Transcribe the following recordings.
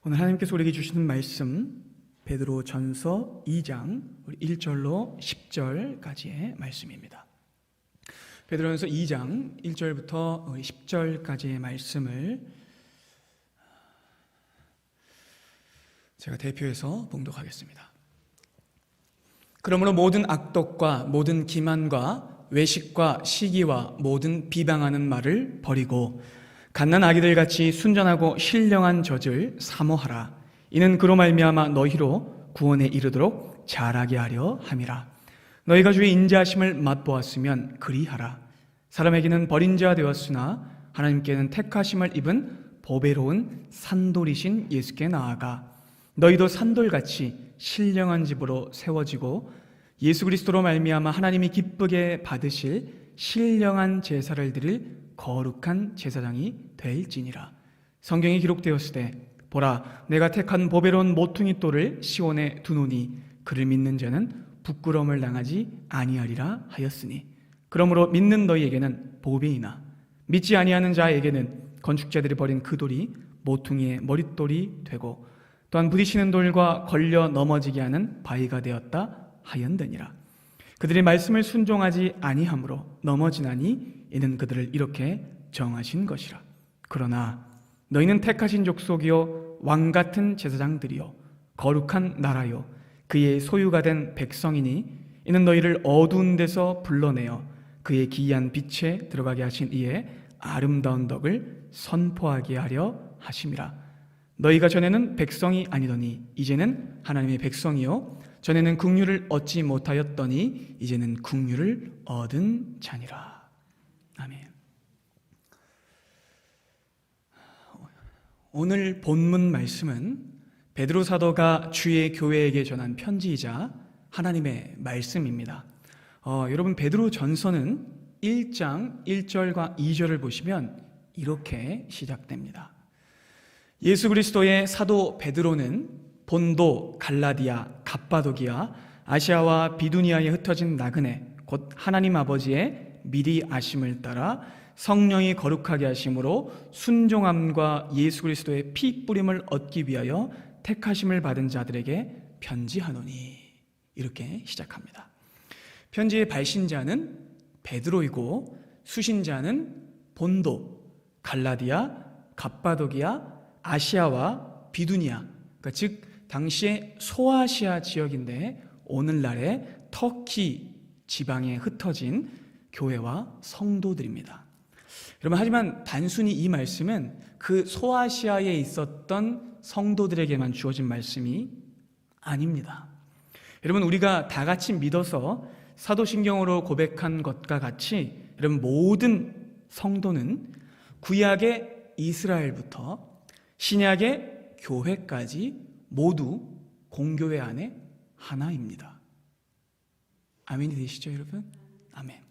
오늘 하나님께서 우리에게 주시는 말씀 베드로전서 2장 1절로 10절까지의 말씀입니다. 베드로전서 2장 1절부터 10절까지의 말씀을 제가 대표해서 봉독하겠습니다. 그러므로 모든 악독과 모든 기만과 외식과 시기와 모든 비방하는 말을 버리고 갓난 아기들같이 순전하고 신령한 젖을 사모하라. 이는 그로 말미암아 너희로 구원에 이르도록 자라게 하려 함이라. 너희가 주의 인자하심을 맛보았으면 그리하라. 사람에게는 버린 자 되었으나 하나님께는 택하심을 입은 보배로운 산돌이신 예수께 나아가 너희도 산돌같이 신령한 집으로 세워지고 예수 그리스도로 말미암아 하나님이 기쁘게 받으실 신령한 제사를 드릴 거룩한 제사장이 될지니라. 성경에 기록되었으되 보라, 내가 택한 보배로운 모퉁이 돌을 시온에 두노니 그를 믿는 자는 부끄러움을 당하지 아니하리라 하였으니, 그러므로 믿는 너희에게는 보배이나 믿지 아니하는 자에게는 건축자들이 버린 그 돌이 모퉁이의 머릿돌이 되고 또한 부딪히는 돌과 걸려 넘어지게 하는 바위가 되었다 하였느니라. 그들이 말씀을 순종하지 아니함으로 넘어지나니 이는 그들을 이렇게 정하신 것이라. 그러나 너희는 택하신 족속이요 왕같은 제사장들이요 거룩한 나라요 그의 소유가 된 백성이니 이는 너희를 어두운 데서 불러내어 그의 기이한 빛에 들어가게 하신 이의 아름다운 덕을 선포하게 하려 하심이라. 너희가 전에는 백성이 아니더니 이제는 하나님의 백성이요 전에는 긍휼을 얻지 못하였더니 이제는 긍휼을 얻은 자니라. 아멘. 오늘 본문 말씀은 베드로 사도가 주의 교회에게 전한 편지이자 하나님의 말씀입니다. 여러분, 베드로 전서는 1장 1절과 2절을 보시면 이렇게 시작됩니다. 예수 그리스도의 사도 베드로는 본도, 갈라디아, 갑바도기아, 아시아와 비두니아에 흩어진 나그네 곧 하나님 아버지의 미리 아심을 따라 성령이 거룩하게 하심으로 순종함과 예수 그리스도의 피 뿌림을 얻기 위하여 택하심을 받은 자들에게 편지하노니, 이렇게 시작합니다. 편지의 발신자는 베드로이고 수신자는 본도, 갈라디아, 갑바도기아, 아시아와 비두니아, 그러니까 즉 당시의 소아시아 지역인데 오늘날의 터키 지방에 흩어진 교회와 성도들입니다. 여러분, 하지만 단순히 이 말씀은 그 소아시아에 있었던 성도들에게만 주어진 말씀이 아닙니다. 여러분, 우리가 다 같이 믿어서 사도신경으로 고백한 것과 같이 여러분, 모든 성도는 구약의 이스라엘부터 신약의 교회까지 모두 공교회 안에 하나입니다. 아멘이 되시죠, 여러분? 아멘.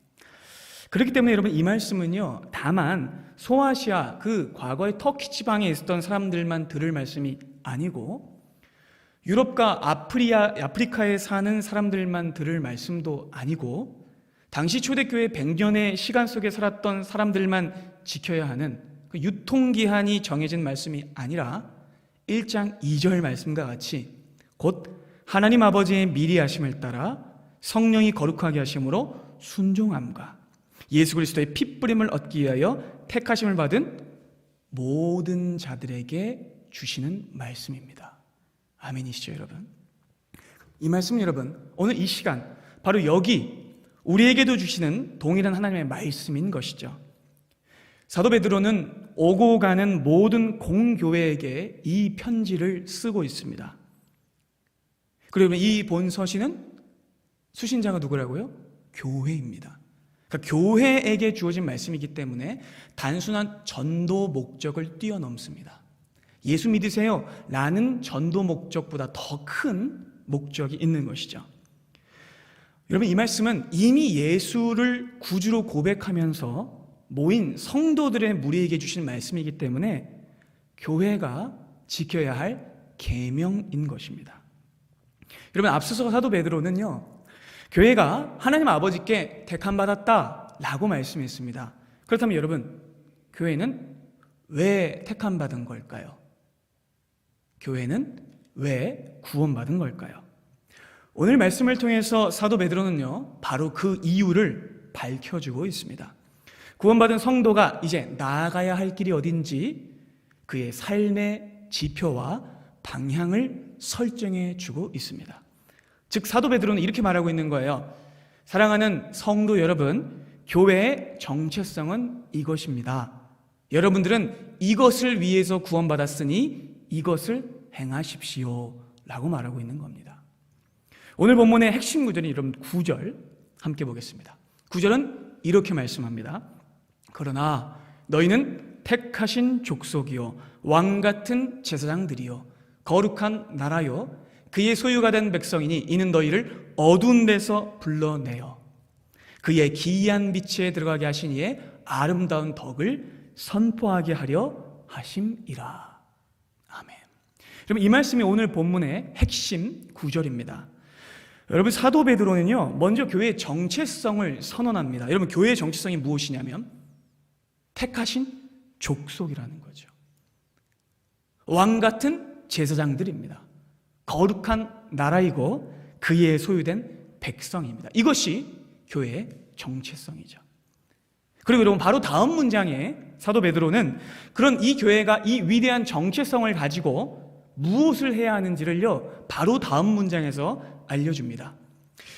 그렇기 때문에 여러분, 이 말씀은요, 다만 소아시아, 그 과거의 터키 지방에 있었던 사람들만 들을 말씀이 아니고 유럽과 아프리카에 사는 사람들만 들을 말씀도 아니고 당시 초대교회 100년의 시간 속에 살았던 사람들만 지켜야 하는 그 유통기한이 정해진 말씀이 아니라 1장 2절 말씀과 같이 곧 하나님 아버지의 미리 하심을 따라 성령이 거룩하게 하심으로 순종함과 예수 그리스도의 핏뿌림을 얻기 위하여 택하심을 받은 모든 자들에게 주시는 말씀입니다. 아멘이시죠, 여러분? 이 말씀, 여러분, 오늘 이 시간 바로 여기 우리에게도 주시는 동일한 하나님의 말씀인 것이죠. 사도 베드로는 오고 가는 모든 공교회에게 이 편지를 쓰고 있습니다. 그리고 이 본서신은 수신자가 누구라고요? 교회입니다. 그러니까 교회에게 주어진 말씀이기 때문에 단순한 전도 목적을 뛰어넘습니다. 예수 믿으세요 라는 전도 목적보다 더 큰 목적이 있는 것이죠. 여러분, 이 말씀은 이미 예수를 구주로 고백하면서 모인 성도들의 무리에게 주신 말씀이기 때문에 교회가 지켜야 할 계명인 것입니다. 여러분, 앞서서 사도 베드로는요, 교회가 하나님 아버지께 택함받았다라고 말씀했습니다. 그렇다면 여러분, 교회는 왜 택함받은 걸까요? 교회는 왜 구원받은 걸까요? 오늘 말씀을 통해서 사도 베드로는요, 바로 그 이유를 밝혀주고 있습니다. 구원받은 성도가 이제 나아가야 할 길이 어딘지 그의 삶의 지표와 방향을 설정해 주고 있습니다. 즉 사도 베드로는 이렇게 말하고 있는 거예요. 사랑하는 성도 여러분, 교회의 정체성은 이것입니다. 여러분들은 이것을 위해서 구원받았으니 이것을 행하십시오 라고 말하고 있는 겁니다. 오늘 본문의 핵심 구절인 여러분 9절 함께 보겠습니다. 9절은 이렇게 말씀합니다. 그러나 너희는 택하신 족속이요 왕같은 제사장들이요 거룩한 나라요 그의 소유가 된 백성이니 이는 너희를 어두운 데서 불러내어 그의 기이한 빛에 들어가게 하신 이의 아름다운 덕을 선포하게 하려 하심이라. 아멘. 여러분 이 말씀이 오늘 본문의 핵심 구절입니다. 여러분 사도 베드로는요 먼저 교회의 정체성을 선언합니다. 여러분 교회의 정체성이 무엇이냐면 택하신 족속이라는 거죠. 왕같은 제사장들입니다. 거룩한 나라이고 그의 소유된 백성입니다. 이것이 교회의 정체성이죠. 그리고 여러분 바로 다음 문장에 사도 베드로는 그런 이 교회가 이 위대한 정체성을 가지고 무엇을 해야 하는지를요 바로 다음 문장에서 알려줍니다.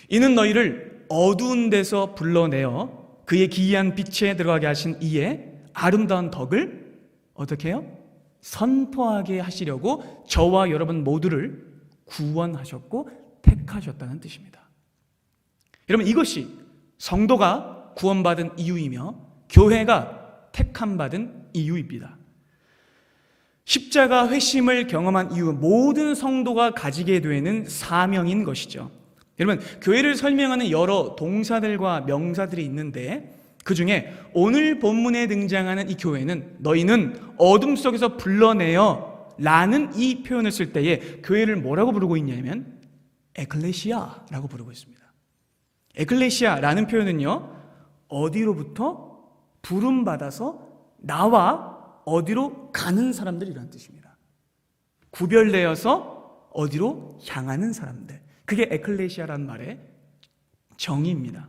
이는 너희를 어두운 데서 불러내어 그의 기이한 빛에 들어가게 하신 이의 아름다운 덕을 어떻게 해요? 선포하게 하시려고 저와 여러분 모두를 구원하셨고 택하셨다는 뜻입니다. 여러분 이것이 성도가 구원받은 이유이며 교회가 택함받은 이유입니다. 십자가 회심을 경험한 이후 모든 성도가 가지게 되는 사명인 것이죠. 여러분 교회를 설명하는 여러 동사들과 명사들이 있는데 그 중에 오늘 본문에 등장하는 이 교회는 너희는 어둠 속에서 불러내어 라는 이 표현을 쓸 때에 교회를 뭐라고 부르고 있냐면 에클레시아라고 부르고 있습니다. 에클레시아라는 표현은요 어디로부터 부름받아서 나와 어디로 가는 사람들이라는 뜻입니다. 구별되어서 어디로 향하는 사람들, 그게 에클레시아라는 말의 정의입니다.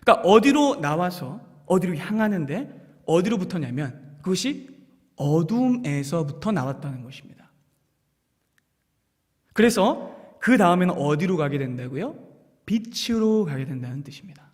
그러니까 어디로 나와서 어디로 향하는데 어디로부터냐면 그것이 어둠에서부터 나왔다는 것입니다. 그래서 그 다음에는 어디로 가게 된다고요? 빛으로 가게 된다는 뜻입니다.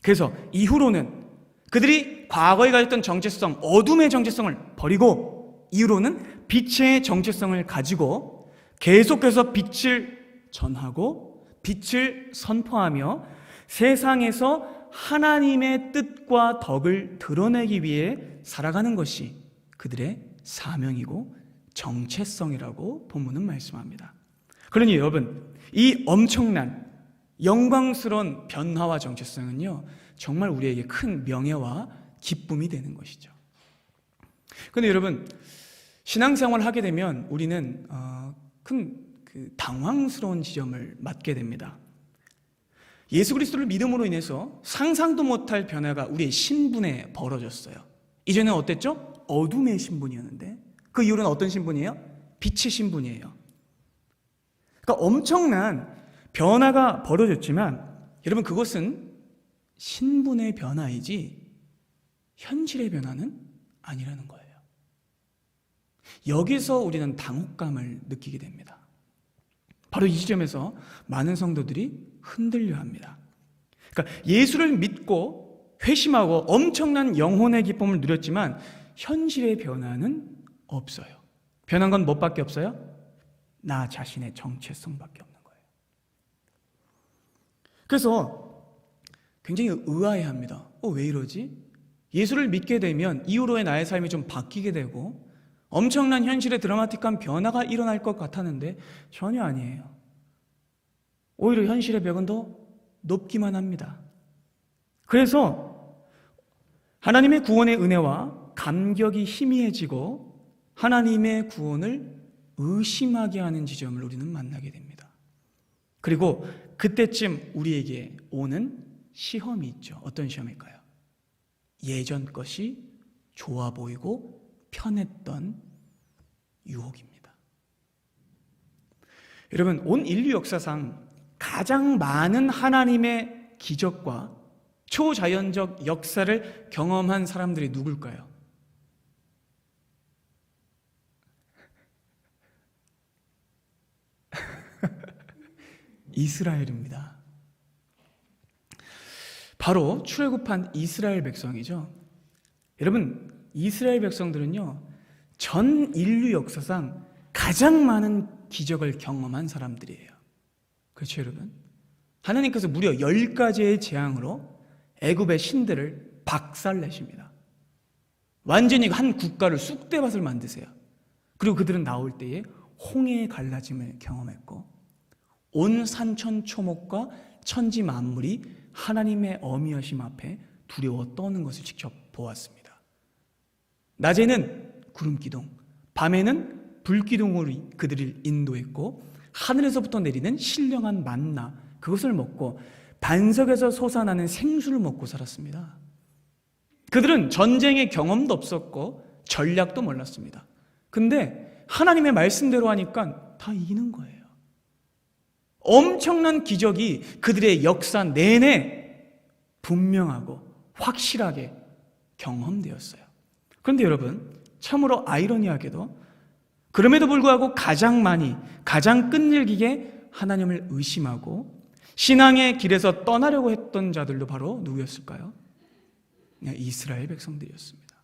그래서 이후로는 그들이 과거에 가졌던 정체성, 어둠의 정체성을 버리고 이후로는 빛의 정체성을 가지고 계속해서 빛을 전하고 빛을 선포하며 세상에서 하나님의 뜻과 덕을 드러내기 위해 살아가는 것이 그들의 사명이고 정체성이라고 본문은 말씀합니다. 그러니 여러분, 이 엄청난 영광스러운 변화와 정체성은요 정말 우리에게 큰 명예와 기쁨이 되는 것이죠. 그런데 여러분 신앙생활을 하게 되면 우리는 큰 당황스러운 지점을 맞게 됩니다. 예수 그리스도를 믿음으로 인해서 상상도 못할 변화가 우리의 신분에 벌어졌어요. 이전에는 어땠죠? 어둠의 신분이었는데 그 이후로는 어떤 신분이에요? 빛의 신분이에요. 그러니까 엄청난 변화가 벌어졌지만 여러분 그것은 신분의 변화이지 현실의 변화는 아니라는 거예요. 여기서 우리는 당혹감을 느끼게 됩니다. 바로 이 지점에서 많은 성도들이 흔들려 합니다. 그러니까 예수를 믿고 회심하고 엄청난 영혼의 기쁨을 누렸지만 현실의 변화는 없어요. 변한 건 뭐밖에 없어요? 나 자신의 정체성밖에 없는 거예요. 그래서 굉장히 의아해합니다. 왜 이러지? 예수를 믿게 되면 이후로의 나의 삶이 좀 바뀌게 되고 엄청난 현실의 드라마틱한 변화가 일어날 것 같았는데 전혀 아니에요. 오히려 현실의 벽은 더 높기만 합니다. 그래서 하나님의 구원의 은혜와 감격이 희미해지고 하나님의 구원을 의심하게 하는 지점을 우리는 만나게 됩니다. 그리고 그때쯤 우리에게 오는 시험이 있죠. 어떤 시험일까요? 예전 것이 좋아 보이고 편했던 유혹입니다. 여러분, 온 인류 역사상 가장 많은 하나님의 기적과 초자연적 역사를 경험한 사람들이 누굴까요? 이스라엘입니다. 바로 출애굽한 이스라엘 백성이죠. 여러분, 이스라엘 백성들은요, 전 인류 역사상 가장 많은 기적을 경험한 사람들이에요. 그렇죠, 여러분? 하나님께서 무려 10가지의 재앙으로 애굽의 신들을 박살내십니다. 완전히 한 국가를 쑥대밭을 만드세요. 그리고 그들은 나올 때에 홍해의 갈라짐을 경험했고, 온 산천초목과 천지 만물이 하나님의 어미하심 앞에 두려워 떠는 것을 직접 보았습니다. 낮에는 구름기둥, 밤에는 불기둥으로 그들을 인도했고, 하늘에서부터 내리는 신령한 만나, 그것을 먹고 반석에서 솟아나는 생수를 먹고 살았습니다. 그들은 전쟁의 경험도 없었고 전략도 몰랐습니다. 근데 하나님의 말씀대로 하니까 다 이기는 거예요. 엄청난 기적이 그들의 역사 내내 분명하고 확실하게 경험되었어요. 그런데 여러분, 참으로 아이러니하게도 그럼에도 불구하고 가장 많이, 가장 끈질기게 하나님을 의심하고 신앙의 길에서 떠나려고 했던 자들도 바로 누구였을까요? 이스라엘 백성들이었습니다.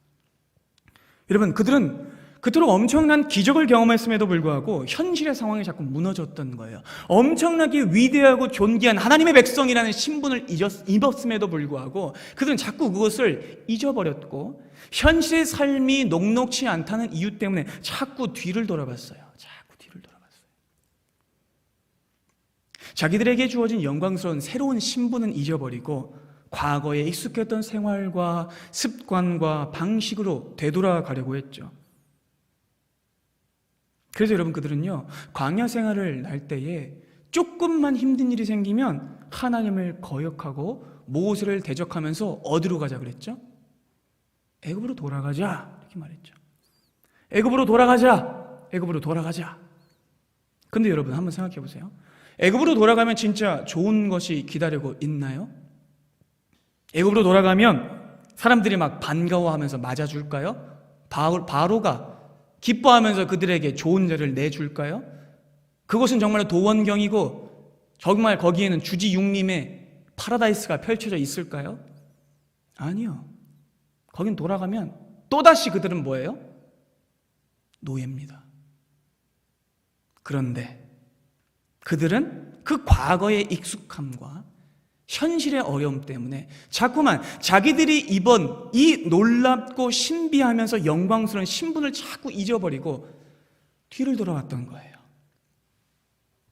여러분, 그들은 그토록 엄청난 기적을 경험했음에도 불구하고 현실의 상황이 자꾸 무너졌던 거예요. 엄청나게 위대하고 존귀한 하나님의 백성이라는 신분을 입었음에도 불구하고 그들은 자꾸 그것을 잊어버렸고, 현실의 삶이 녹록치 않다는 이유 때문에 자꾸 뒤를 돌아봤어요. 자기들에게 주어진 영광스러운 새로운 신분은 잊어버리고 과거에 익숙했던 생활과 습관과 방식으로 되돌아가려고 했죠. 그래서 여러분, 그들은요, 광야 생활을 할 때에 조금만 힘든 일이 생기면 하나님을 거역하고 모세를 대적하면서 어디로 가자 그랬죠? 애굽으로 돌아가자, 이렇게 말했죠. 애굽으로 돌아가자, 애굽으로 돌아가자. 근데 여러분, 한번 생각해 보세요. 애굽으로 돌아가면 진짜 좋은 것이 기다리고 있나요? 애굽으로 돌아가면 사람들이 막 반가워하면서 맞아줄까요? 바로가 기뻐하면서 그들에게 좋은 죄를 내줄까요? 그것은 정말 도원경이고 정말 거기에는 주지육림의 파라다이스가 펼쳐져 있을까요? 아니요. 거긴 돌아가면 또다시 그들은 뭐예요? 노예입니다. 그런데 그들은 그 과거의 익숙함과 현실의 어려움 때문에 자꾸만 자기들이 입은 이 놀랍고 신비하면서 영광스러운 신분을 자꾸 잊어버리고 뒤를 돌아왔던 거예요.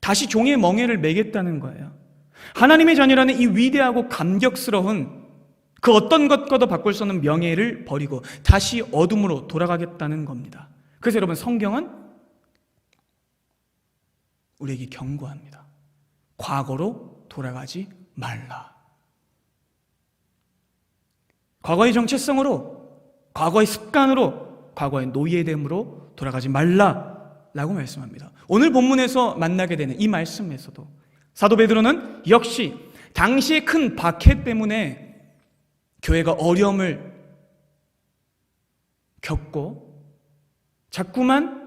다시 종의 멍에를 매겠다는 거예요. 하나님의 자녀라는 이 위대하고 감격스러운 그 어떤 것과도 바꿀 수 없는 명예를 버리고 다시 어둠으로 돌아가겠다는 겁니다. 그래서 여러분, 성경은 우리에게 경고합니다. 과거로 돌아가지 말라. 과거의 정체성으로, 과거의 습관으로, 과거의 노예됨으로 돌아가지 말라라고 말씀합니다. 오늘 본문에서 만나게 되는 이 말씀에서도 사도 베드로는 역시 당시의 큰 박해 때문에 교회가 어려움을 겪고 자꾸만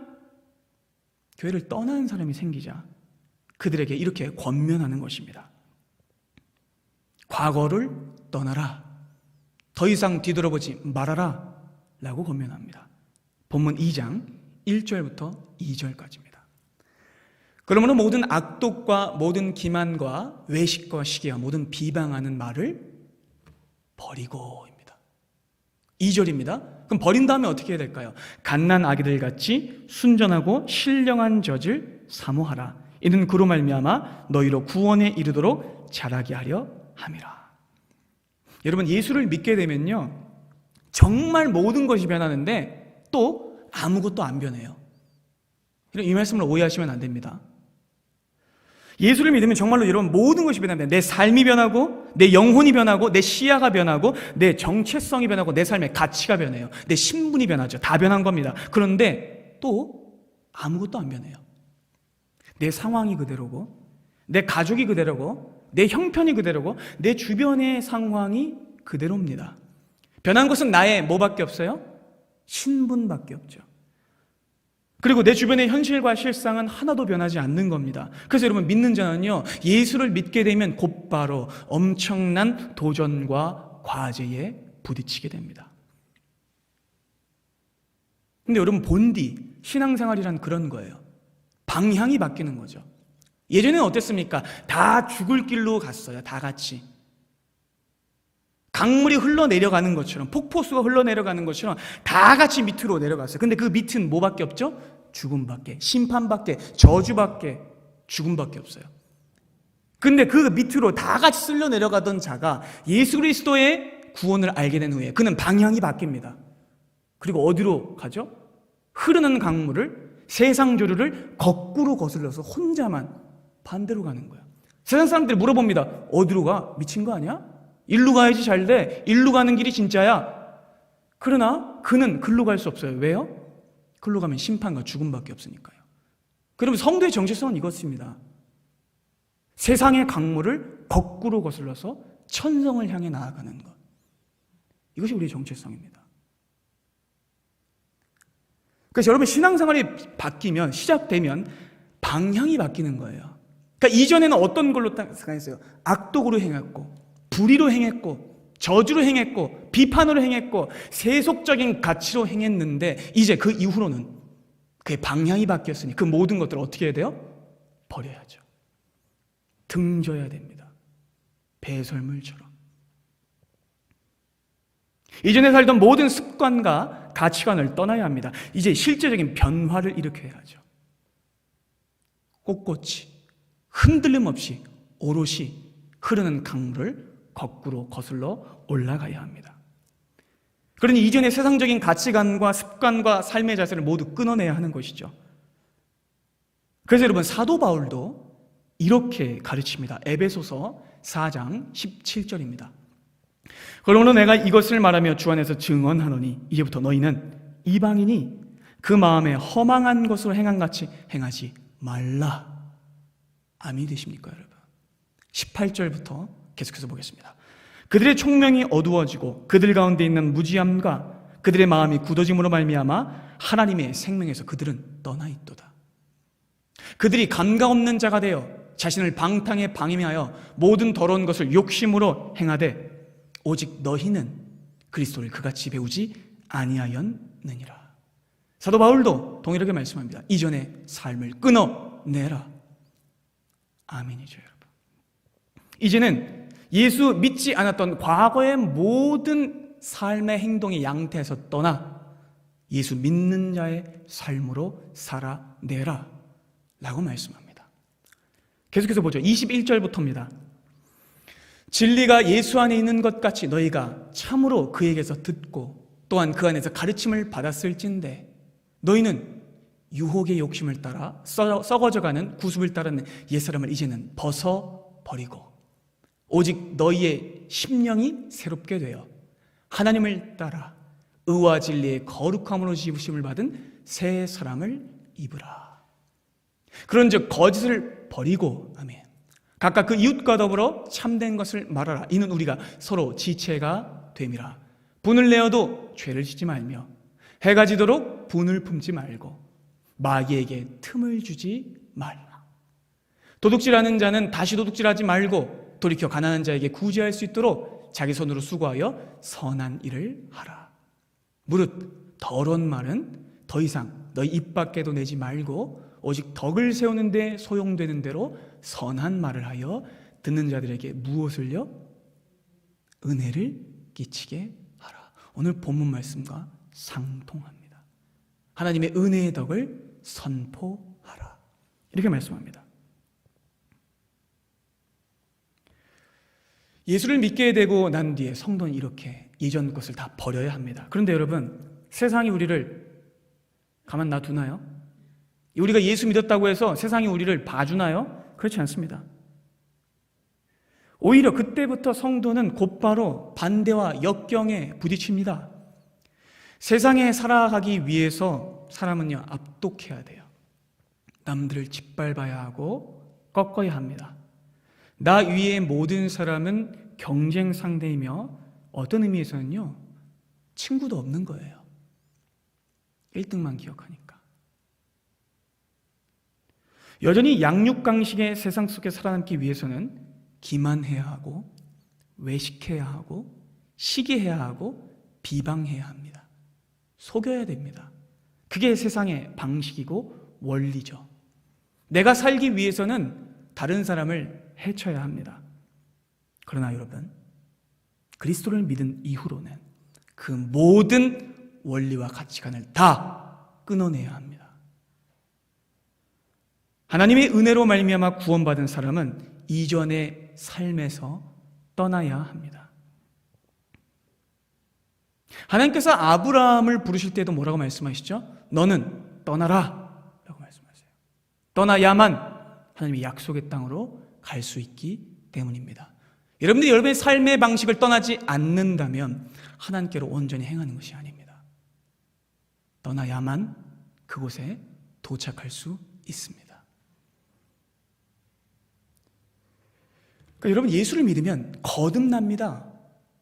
교회를 떠나는 사람이 생기자 그들에게 이렇게 권면하는 것입니다. 과거를 떠나라. 더 이상 뒤돌아보지 말아라 라고 권면합니다. 본문 2장 1절부터 2절까지입니다. 그러므로 모든 악독과 모든 기만과 외식과 시기와 모든 비방하는 말을 버리고입니다. 2절입니다. 그럼 버린 다음에 어떻게 해야 될까요? 갓난 아기들같이 순전하고 신령한 젖을 사모하라. 이는 그로 말미암아 너희로 구원에 이르도록 자라게 하려 함이라. 여러분, 예수를 믿게 되면요, 정말 모든 것이 변하는데 또 아무것도 안 변해요. 이 말씀을 오해하시면 안 됩니다. 예수를 믿으면 정말로 여러분 모든 것이 변합니다. 내 삶이 변하고, 내 영혼이 변하고, 내 시야가 변하고, 내 정체성이 변하고, 내 삶의 가치가 변해요. 내 신분이 변하죠. 다 변한 겁니다. 그런데 또 아무것도 안 변해요. 내 상황이 그대로고, 내 가족이 그대로고, 내 형편이 그대로고, 내 주변의 상황이 그대로입니다. 변한 것은 나의 뭐밖에 없어요? 신분밖에 없죠. 그리고 내 주변의 현실과 실상은 하나도 변하지 않는 겁니다. 그래서 여러분, 믿는 자는요, 예수를 믿게 되면 곧바로 엄청난 도전과 과제에 부딪히게 됩니다. 근데 여러분, 본디 신앙생활이란 그런 거예요. 방향이 바뀌는 거죠. 예전에는 어땠습니까? 다 죽을 길로 갔어요. 다 같이. 강물이 흘러내려가는 것처럼, 폭포수가 흘러내려가는 것처럼 다 같이 밑으로 내려갔어요. 근데 그 밑은 뭐밖에 없죠? 죽음밖에, 심판밖에, 저주밖에, 죽음밖에 없어요. 근데 그 밑으로 다 같이 쓸려 내려가던 자가 예수 그리스도의 구원을 알게 된 후에 그는 방향이 바뀝니다. 그리고 어디로 가죠? 흐르는 강물을, 세상 조류를 거꾸로 거슬러서 혼자만 반대로 가는 거예요. 세상 사람들이 물어봅니다. 어디로 가? 미친 거 아니야? 일로 가야지 잘 돼. 일로 가는 길이 진짜야. 그러나 그는 글로 갈 수 없어요. 왜요? 글로 가면 심판과 죽음밖에 없으니까요. 그러면 성도의 정체성은 이것입니다. 세상의 강물을 거꾸로 거슬러서 천성을 향해 나아가는 것. 이것이 우리의 정체성입니다. 그래서 여러분, 신앙생활이 바뀌면, 시작되면 방향이 바뀌는 거예요. 그러니까 이전에는 어떤 걸로 생각했어요? 악독으로 행했고, 불의로 행했고, 저주로 행했고, 비판으로 행했고, 세속적인 가치로 행했는데 이제 그 이후로는 그의 방향이 바뀌었으니 그 모든 것들을 어떻게 해야 돼요? 버려야죠. 등져야 됩니다. 배설물처럼. 이전에 살던 모든 습관과 가치관을 떠나야 합니다. 이제 실제적인 변화를 일으켜야 하죠. 꼿꼿이, 흔들림 없이 오롯이 흐르는 강물을 거꾸로 거슬러 올라가야 합니다. 그러니 이전의 세상적인 가치관과 습관과 삶의 자세를 모두 끊어내야 하는 것이죠. 그래서 여러분, 사도 바울도 이렇게 가르칩니다. 에베소서 4장 17절입니다. 그러므로 내가 이것을 말하며 주 안에서 증언하노니 이제부터 너희는 이방인이 그 마음에 허망한 것으로 행한같이 행하지 말라. 아멘이 되십니까, 여러분? 18절부터 계속해서 보겠습니다. 그들의 총명이 어두워지고 그들 가운데 있는 무지함과 그들의 마음이 굳어짐으로 말미암아 하나님의 생명에서 그들은 떠나 있도다. 그들이 감각 없는 자가 되어 자신을 방탕에 방임하여 모든 더러운 것을 욕심으로 행하되 오직 너희는 그리스도를 그같이 배우지 아니하였느니라. 사도 바울도 동일하게 말씀합니다. 이전의 삶을 끊어내라. 아멘이죠, 여러분. 이제는 예수 믿지 않았던 과거의 모든 삶의 행동의 양태에서 떠나 예수 믿는 자의 삶으로 살아내라 라고 말씀합니다. 계속해서 보죠. 21절부터입니다. 진리가 예수 안에 있는 것 같이 너희가 참으로 그에게서 듣고 또한 그 안에서 가르침을 받았을진데 너희는 유혹의 욕심을 따라 썩어져가는 구습을 따르는 옛사람을 이제는 벗어버리고 오직 너희의 심령이 새롭게 되어 하나님을 따라 의와 진리의 거룩함으로 지으심을 받은 새 사람을 입으라. 그런즉 거짓을 버리고 아멘. 각각 그 이웃과 더불어 참된 것을 말하라. 이는 우리가 서로 지체가 됨이라. 분을 내어도 죄를 짓지 말며 해가 지도록 분을 품지 말고 마귀에게 틈을 주지 말라. 도둑질하는 자는 다시 도둑질하지 말고 돌이켜 가난한 자에게 구제할 수 있도록 자기 손으로 수고하여 선한 일을 하라. 무릇 더러운 말은 더 이상 너희 입 밖에도 내지 말고 오직 덕을 세우는 데 소용되는 대로 선한 말을 하여 듣는 자들에게 무엇을요? 은혜를 끼치게 하라. 오늘 본문 말씀과 상통합니다. 하나님의 은혜의 덕을 선포하라. 이렇게 말씀합니다. 예수를 믿게 되고 난 뒤에 성도는 이렇게 이전 것을 다 버려야 합니다. 그런데 여러분, 세상이 우리를 가만 놔두나요? 우리가 예수 믿었다고 해서 세상이 우리를 봐주나요? 그렇지 않습니다. 오히려 그때부터 성도는 곧바로 반대와 역경에 부딪힙니다. 세상에 살아가기 위해서 사람은요, 압독해야 돼요. 남들을 짓밟아야 하고 꺾어야 합니다. 나 위의 모든 사람은 경쟁 상대이며 어떤 의미에서는요, 친구도 없는 거예요. 1등만 기억하니까. 여전히 양육강식의 세상 속에 살아남기 위해서는 기만해야 하고 외식해야 하고 시기해야 하고 비방해야 합니다. 속여야 됩니다. 그게 세상의 방식이고 원리죠. 내가 살기 위해서는 다른 사람을 해쳐야 합니다. 그러나 여러분, 그리스도를 믿은 이후로는 그 모든 원리와 가치관을 다 끊어내야 합니다. 하나님의 은혜로 말미암아 구원받은 사람은 이전의 삶에서 떠나야 합니다. 하나님께서 아브라함을 부르실 때도 뭐라고 말씀하시죠? 너는 떠나라 라고 말씀하세요. 떠나야만 하나님의 약속의 땅으로 갈 수 있기 때문입니다. 여러분들이 여러분의 삶의 방식을 떠나지 않는다면 하나님께로 온전히 행하는 것이 아닙니다. 떠나야만 그곳에 도착할 수 있습니다. 그러니까 여러분, 예수를 믿으면 거듭납니다.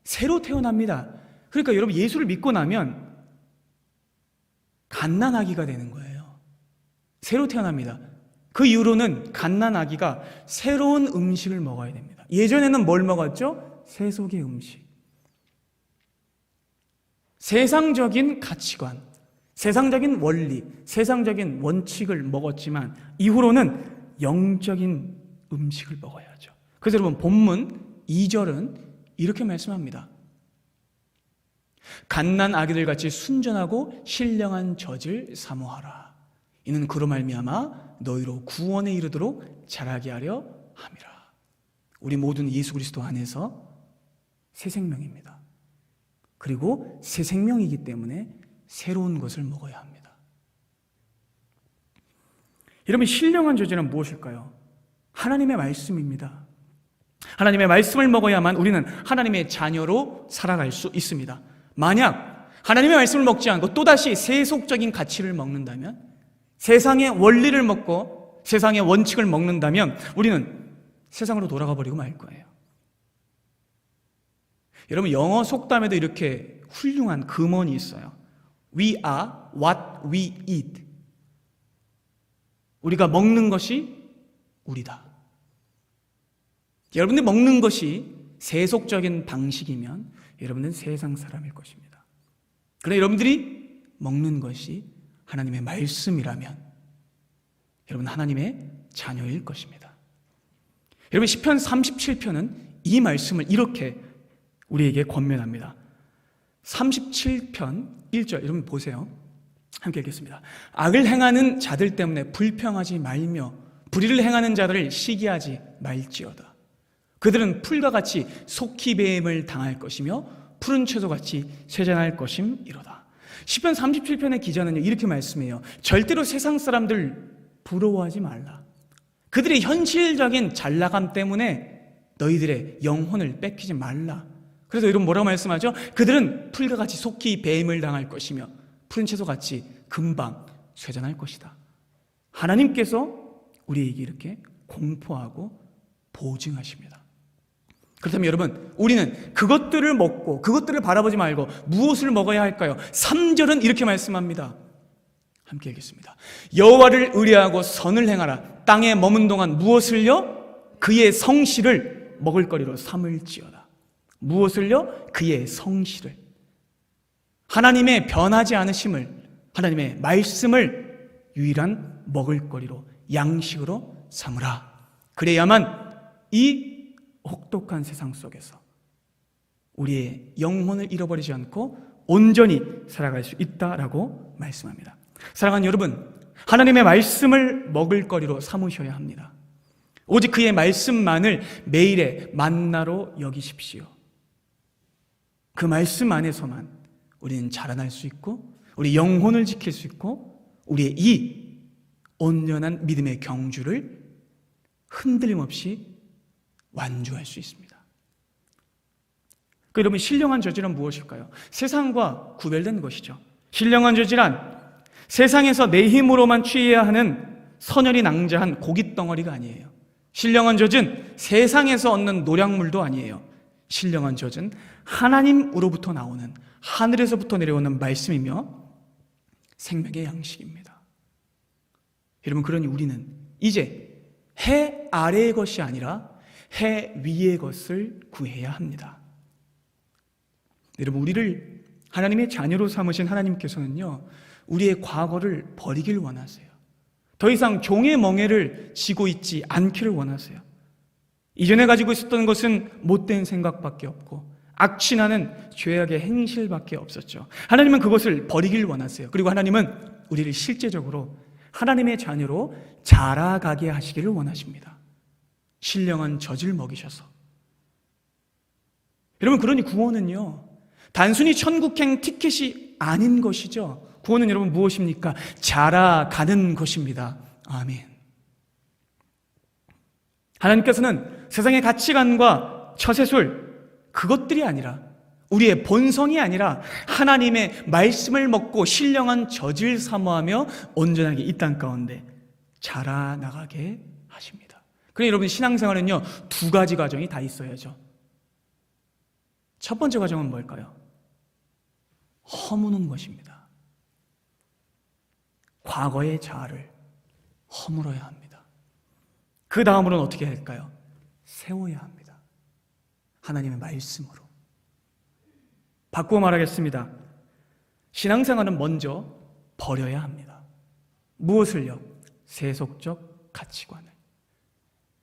새로 태어납니다. 그러니까 여러분, 예수를 믿고 나면 갓난아기가 되는 거예요. 새로 태어납니다. 그 이후로는 갓난아기가 새로운 음식을 먹어야 됩니다. 예전에는 뭘 먹었죠? 세속의 음식. 세상적인 가치관, 세상적인 원리, 세상적인 원칙을 먹었지만 이후로는 영적인 음식을 먹어야죠. 그래서 여러분, 본문 2절은 이렇게 말씀합니다. 갓난아기들 같이 순전하고 신령한 젖을 사모하라. 이는 그로 말미암아 너희로 구원에 이르도록 자라게 하려 함이라. 우리 모두는 예수 그리스도 안에서 새 생명입니다. 그리고 새 생명이기 때문에 새로운 것을 먹어야 합니다. 여러분, 신령한 젖은 무엇일까요? 하나님의 말씀입니다. 하나님의 말씀을 먹어야만 우리는 하나님의 자녀로 살아갈 수 있습니다. 만약 하나님의 말씀을 먹지 않고 또다시 세속적인 가치를 먹는다면, 세상의 원리를 먹고 세상의 원칙을 먹는다면 우리는 세상으로 돌아가 버리고 말 거예요. 여러분, 영어 속담에도 이렇게 훌륭한 금언이 있어요. We are what we eat. 우리가 먹는 것이 우리다. 여러분들 먹는 것이 세속적인 방식이면 여러분은 세상 사람일 것입니다. 그러나 여러분들이 먹는 것이 하나님의 말씀이라면 여러분 하나님의 자녀일 것입니다. 여러분, 시편 37편은 이 말씀을 이렇게 우리에게 권면합니다. 37편 1절 여러분 보세요. 함께 읽겠습니다. 악을 행하는 자들 때문에 불평하지 말며 불의를 행하는 자들을 시기하지 말지어다. 그들은 풀과 같이 속히 배임을 당할 것이며 푸른 채소같이 쇠잔할 것임이로다. 시편 37편의 기자는 이렇게 말씀해요. 절대로 세상 사람들 부러워하지 말라. 그들의 현실적인 잘나감 때문에 너희들의 영혼을 뺏기지 말라. 그래서 여러분 뭐라고 말씀하죠? 그들은 풀과 같이 속히 배임을 당할 것이며 푸른 채소같이 금방 쇠잔할 것이다. 하나님께서 우리에게 이렇게 공포하고 보증하십니다. 그렇다면 여러분, 우리는 그것들을 먹고 그것들을 바라보지 말고 무엇을 먹어야 할까요? 3절은 이렇게 말씀합니다. 함께 읽겠습니다. 여호와를 의뢰하고 선을 행하라. 땅에 머문 동안 무엇을요? 그의 성실을 먹을거리로 삼을지어다. 무엇을요? 그의 성실을. 하나님의 변하지 않으심을, 하나님의 말씀을 유일한 먹을거리로, 양식으로 삼으라. 그래야만 이 혹독한 세상 속에서 우리의 영혼을 잃어버리지 않고 온전히 살아갈 수 있다라고 말씀합니다. 사랑하는 여러분, 하나님의 말씀을 먹을거리로 삼으셔야 합니다. 오직 그의 말씀만을 매일의 만나로 여기십시오. 그 말씀 안에서만 우리는 자라날 수 있고 우리 영혼을 지킬 수 있고 우리의 이 온전한 믿음의 경주를 흔들림 없이 완주할 수 있습니다. 여러분, 신령한 저질은 무엇일까요? 세상과 구별된 것이죠. 신령한 저질은 세상에서 내 힘으로만 취해야 하는 선열이 낭자한 고깃덩어리가 아니에요. 신령한 젖은 세상에서 얻는 노량물도 아니에요. 신령한 젖은 하나님으로부터 나오는, 하늘에서부터 내려오는 말씀이며 생명의 양식입니다. 여러분, 그러니 우리는 이제 해 아래의 것이 아니라 해 위의 것을 구해야 합니다. 여러분, 우리를 하나님의 자녀로 삼으신 하나님께서는요, 우리의 과거를 버리길 원하세요. 더 이상 종의 멍에를 지고 있지 않기를 원하세요. 이전에 가지고 있었던 것은 못된 생각밖에 없고 악취나는 죄악의 행실밖에 없었죠. 하나님은 그것을 버리길 원하세요. 그리고 하나님은 우리를 실제적으로 하나님의 자녀로 자라가게 하시기를 원하십니다. 신령한 젖을 먹이셔서. 여러분, 그러니 구원은요, 단순히 천국행 티켓이 아닌 것이죠. 구원은 여러분 무엇입니까? 자라가는 것입니다. 아멘. 하나님께서는 세상의 가치관과 처세술, 그것들이 아니라, 우리의 본성이 아니라 하나님의 말씀을 먹고 신령한 젖을 사모하며 온전하게 이 땅 가운데 자라나가게 하십니다. 그러니 여러분, 신앙생활은요, 두 가지 과정이 다 있어야죠. 첫 번째 과정은 뭘까요? 허무는 것입니다. 과거의 자아를 허물어야 합니다. 그 다음으로는 어떻게 할까요? 세워야 합니다. 하나님의 말씀으로. 바꾸어 말하겠습니다. 신앙생활은 먼저 버려야 합니다. 무엇을요? 세속적 가치관을,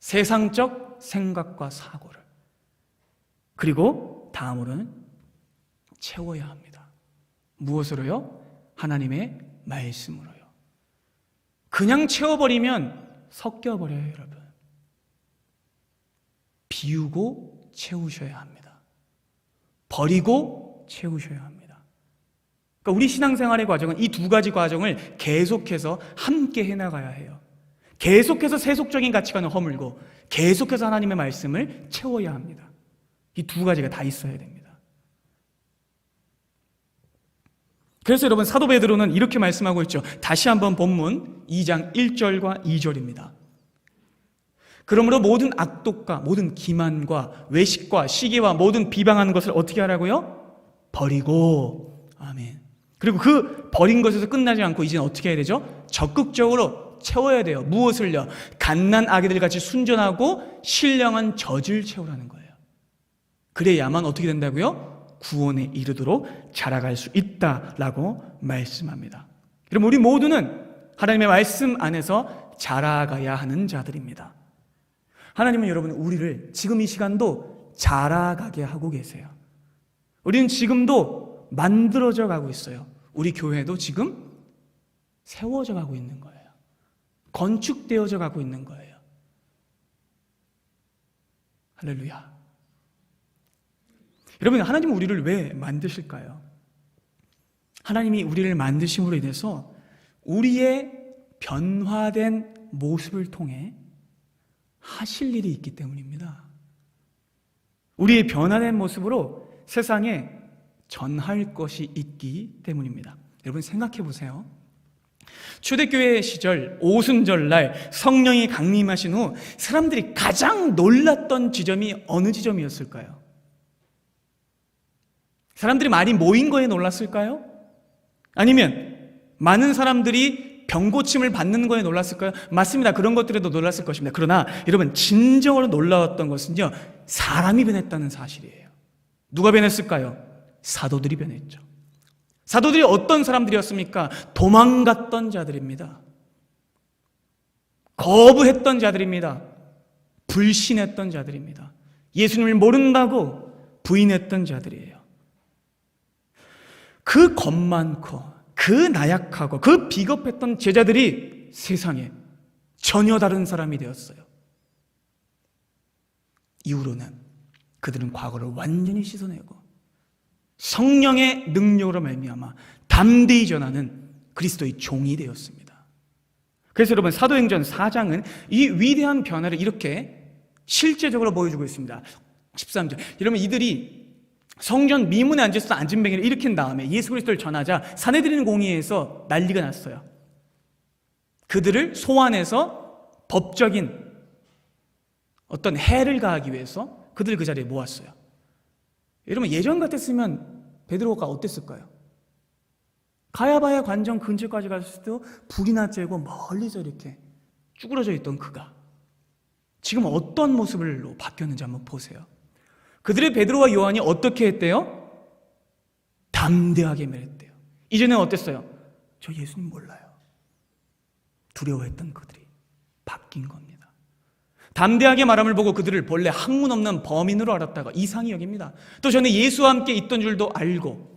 세상적 생각과 사고를. 그리고 다음으로는 채워야 합니다. 무엇으로요? 하나님의 말씀으로요. 그냥 채워버리면 섞여버려요, 여러분. 비우고 채우셔야 합니다. 버리고 채우셔야 합니다. 그러니까 우리 신앙생활의 과정은 이 두 가지 과정을 계속해서 함께 해나가야 해요. 계속해서 세속적인 가치관을 허물고 계속해서 하나님의 말씀을 채워야 합니다. 이 두 가지가 다 있어야 됩니다. 그래서 여러분, 사도 베드로는 이렇게 말씀하고 있죠. 다시 한번 본문 2장 1절과 2절입니다. 그러므로 모든 악독과 모든 기만과 외식과 시기와 모든 비방하는 것을 어떻게 하라고요? 버리고. 아멘. 그리고 그 버린 것에서 끝나지 않고 이제는 어떻게 해야 되죠? 적극적으로 채워야 돼요. 무엇을요? 갓난 아기들 같이 순전하고 신령한 젖을 채우라는 거예요. 그래야만 어떻게 된다고요? 구원에 이르도록 자라갈 수 있다라고 말씀합니다. 여러분, 우리 모두는 하나님의 말씀 안에서 자라가야 하는 자들입니다. 하나님은 여러분, 우리를 지금 이 시간도 자라가게 하고 계세요. 우리는 지금도 만들어져 가고 있어요. 우리 교회도 지금 세워져 가고 있는 거예요. 건축되어져 가고 있는 거예요. 할렐루야. 여러분, 하나님은 우리를 왜 만드실까요? 하나님이 우리를 만드심으로 인해서 우리의 변화된 모습을 통해 하실 일이 있기 때문입니다. 우리의 변화된 모습으로 세상에 전할 것이 있기 때문입니다. 여러분, 생각해 보세요. 초대교회 시절 오순절날 성령이 강림하신 후 사람들이 가장 놀랐던 지점이 어느 지점이었을까요? 사람들이 많이 모인 거에 놀랐을까요? 아니면 많은 사람들이 병고침을 받는 거에 놀랐을까요? 맞습니다. 그런 것들에도 놀랐을 것입니다. 그러나 여러분, 진정으로 놀라웠던 것은요, 사람이 변했다는 사실이에요. 누가 변했을까요? 사도들이 변했죠. 사도들이 어떤 사람들이었습니까? 도망갔던 자들입니다. 거부했던 자들입니다. 불신했던 자들입니다. 예수님을 모른다고 부인했던 자들이에요. 그 겁 많고 그 나약하고 그 비겁했던 제자들이 세상에 전혀 다른 사람이 되었어요. 이후로는 그들은 과거를 완전히 씻어내고 성령의 능력으로 말미암아 담대히 전하는 그리스도의 종이 되었습니다. 그래서 여러분, 사도행전 4장은 이 위대한 변화를 이렇게 실제적으로 보여주고 있습니다. 13절. 여러분, 이들이 성전 미문에 앉아서 안진뱅이를 일으킨 다음에 예수 그리스도를 전하자 사내들인 공의에서 난리가 났어요. 그들을 소환해서 법적인 어떤 해를 가하기 위해서 그들을 그 자리에 모았어요. 여러분, 예전 같았으면 베드로가 어땠을까요? 가야바야 관정 근처까지 갔을 때도 불이나 쬐고 멀리서 이렇게 쭈그러져 있던 그가 지금 어떤 모습으로 바뀌었는지 한번 보세요. 그들의 베드로와 요한이 어떻게 했대요? 담대하게 말했대요. 이전에 어땠어요? 저 예수님 몰라요. 두려워했던 그들이 바뀐 겁니다. 담대하게 말함을 보고 그들을 본래 학문 없는 범인으로 알았다가 이상히 여깁니다. 또 전에 예수와 함께 있던 줄도 알고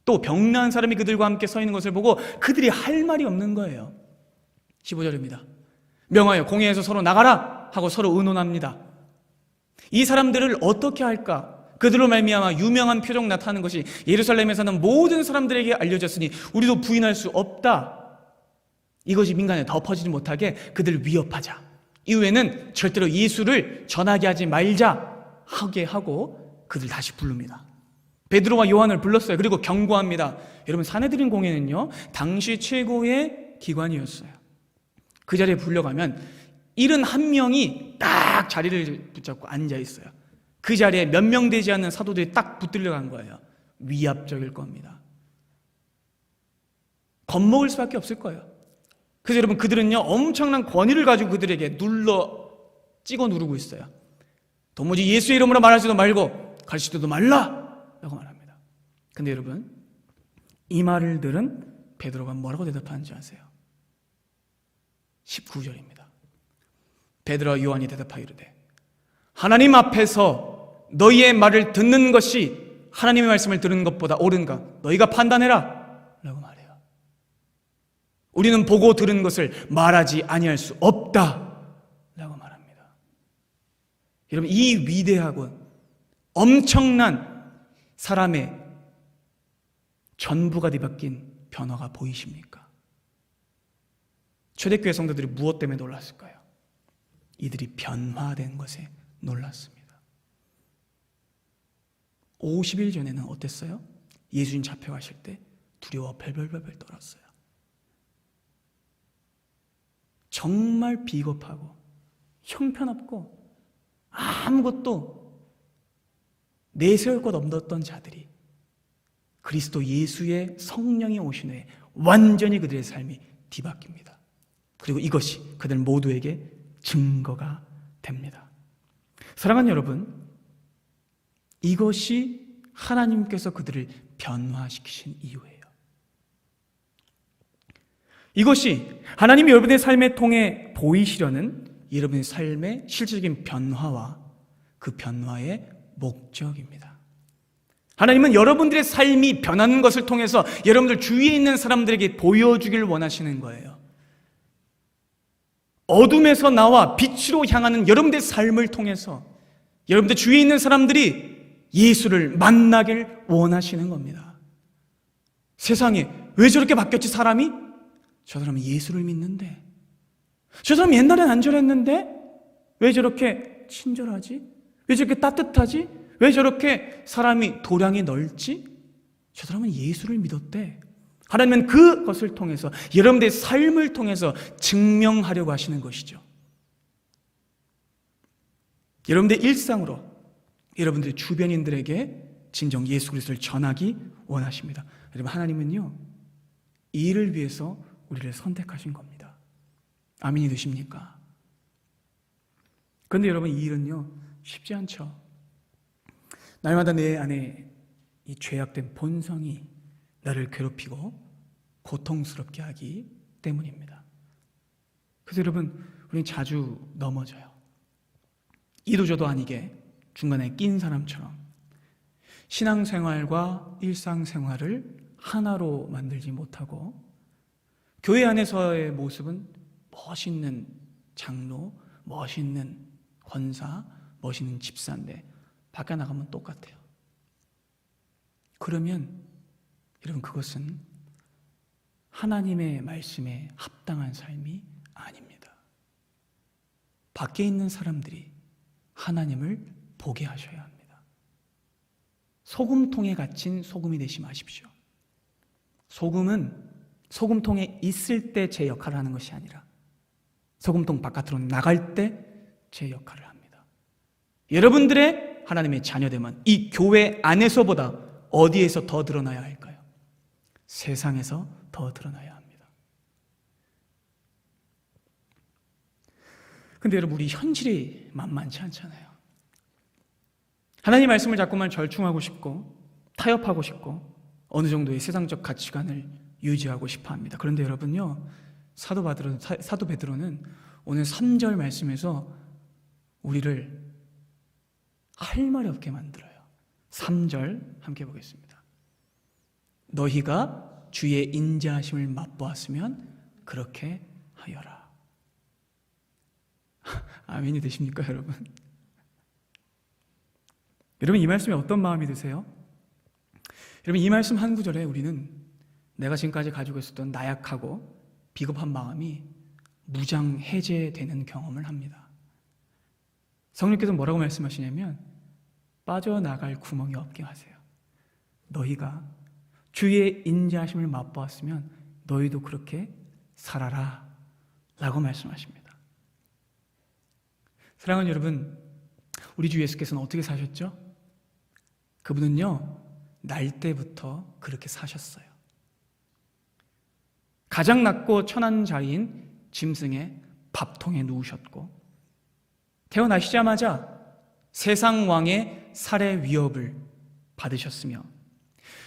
또 병나은 사람이 그들과 함께 서 있는 것을 보고 그들이 할 말이 없는 거예요. 15절입니다. 명하여 공회에서 서로 나가라 하고 서로 의논합니다. 이 사람들을 어떻게 할까? 그들로 말미암아 유명한 표적 나타나는 것이 예루살렘에 사는 모든 사람들에게 알려졌으니 우리도 부인할 수 없다. 이것이 민간에 덮어지지 못하게 그들을 위협하자. 이후에는 절대로 예수를 전하게 하지 말자 하게 하고 그들 다시 부릅니다. 베드로와 요한을 불렀어요. 그리고 경고합니다. 여러분, 사내들인 공회는요, 당시 최고의 기관이었어요. 그 자리에 불려가면 71명이 딱 자리를 붙잡고 앉아 있어요. 그 자리에 몇 명 되지 않는 사도들이 딱 붙들려 간 거예요. 위압적일 겁니다. 겁먹을 수밖에 없을 거예요. 그래서 여러분, 그들은요, 엄청난 권위를 가지고 그들에게 찍어 누르고 있어요. 도무지 예수의 이름으로 말하지도 말고 가르치지도 말라 라고 말합니다. 근데 여러분, 이 말을 들은 베드로가 뭐라고 대답하는지 아세요? 19절입니다. 베드로와 요한이 대답하여 이르되 하나님 앞에서 너희의 말을 듣는 것이 하나님의 말씀을 들은 것보다 옳은가 너희가 판단해라 라고 말해요. 우리는 보고 들은 것을 말하지 아니할 수 없다 라고 말합니다. 여러분, 이 위대하고 엄청난 사람의 전부가 뒤바뀐 변화가 보이십니까? 초대교회 성도들이 무엇 때문에 놀랐을까요? 이들이 변화된 것에 놀랐습니다. 50일 전에는 어땠어요? 예수님 잡혀가실 때 두려워 벨벨벨벨 떨었어요. 정말 비겁하고 형편없고 아무것도 내세울 것 없었던 자들이 그리스도 예수의 성령이 오신 후에 완전히 그들의 삶이 뒤바뀝니다. 그리고 이것이 그들 모두에게 증거가 됩니다. 사랑하는 여러분, 이것이 하나님께서 그들을 변화시키신 이유예요. 이것이 하나님이 여러분의 삶에 통해 보이시려는 여러분의 삶의 실질적인 변화와 그 변화의 목적입니다. 하나님은 여러분들의 삶이 변하는 것을 통해서 여러분들 주위에 있는 사람들에게 보여주길 원하시는 거예요. 어둠에서 나와 빛으로 향하는 여러분들의 삶을 통해서 여러분들 주위에 있는 사람들이 예수를 만나길 원하시는 겁니다. 세상에 왜 저렇게 바뀌었지 사람이? 저 사람은 예수를 믿는데, 저 사람은 옛날엔 안 저랬는데 왜 저렇게 친절하지? 왜 저렇게 따뜻하지? 왜 저렇게 사람이 도량이 넓지? 저 사람은 예수를 믿었대. 하나님은 그것을 통해서 여러분들의 삶을 통해서 증명하려고 하시는 것이죠. 여러분들의 일상으로 여러분들의 주변인들에게 진정 예수 그리스도를 전하기 원하십니다. 여러분, 하나님은요, 이 일을 위해서 우리를 선택하신 겁니다. 아멘이 되십니까? 그런데 여러분, 이 일은요 쉽지 않죠. 날마다 내 안에 이 죄악된 본성이 나를 괴롭히고 고통스럽게 하기 때문입니다. 그래서 여러분, 우리는 자주 넘어져요. 이도저도 아니게 중간에 낀 사람처럼 신앙생활과 일상생활을 하나로 만들지 못하고 교회 안에서의 모습은 멋있는 장로, 멋있는 권사, 멋있는 집사인데 밖에 나가면 똑같아요. 그러면 여러분, 그것은 하나님의 말씀에 합당한 삶이 아닙니다. 밖에 있는 사람들이 하나님을 보게 하셔야 합니다. 소금통에 갇힌 소금이 되지 마십시오. 소금은 소금통에 있을 때 제 역할을 하는 것이 아니라 소금통 바깥으로 나갈 때 제 역할을 합니다. 여러분들의 하나님의 자녀됨은 이 교회 안에서보다 어디에서 더 드러나야 할까요? 세상에서 더 드러나야 합니다. 근데 여러분, 우리 현실이 만만치 않잖아요. 하나님 말씀을 자꾸만 절충하고 싶고 타협하고 싶고 어느 정도의 세상적 가치관을 유지하고 싶어 합니다. 그런데 여러분요, 사도 베드로는 오늘 3절 말씀에서 우리를 할 말이 없게 만들어요. 3절 함께 보겠습니다. 너희가 주의 인자하심을 맛보았으면 그렇게 하여라. 아멘이 되십니까, 여러분? 여러분, 이 말씀에 어떤 마음이 드세요? 여러분, 이 말씀 한 구절에 우리는 내가 지금까지 가지고 있었던 나약하고 비겁한 마음이 무장 해제되는 경험을 합니다. 성령께서 뭐라고 말씀하시냐면 빠져나갈 구멍이 없게 하세요. 너희가 주의 인자하심을 맛보았으면 너희도 그렇게 살아라 라고 말씀하십니다. 사랑하는 여러분, 우리 주 예수께서는 어떻게 사셨죠? 그분은요, 날 때부터 그렇게 사셨어요. 가장 낮고 천한 자리인 짐승의 밥통에 누우셨고, 태어나시자마자 세상 왕의 살해 위협을 받으셨으며,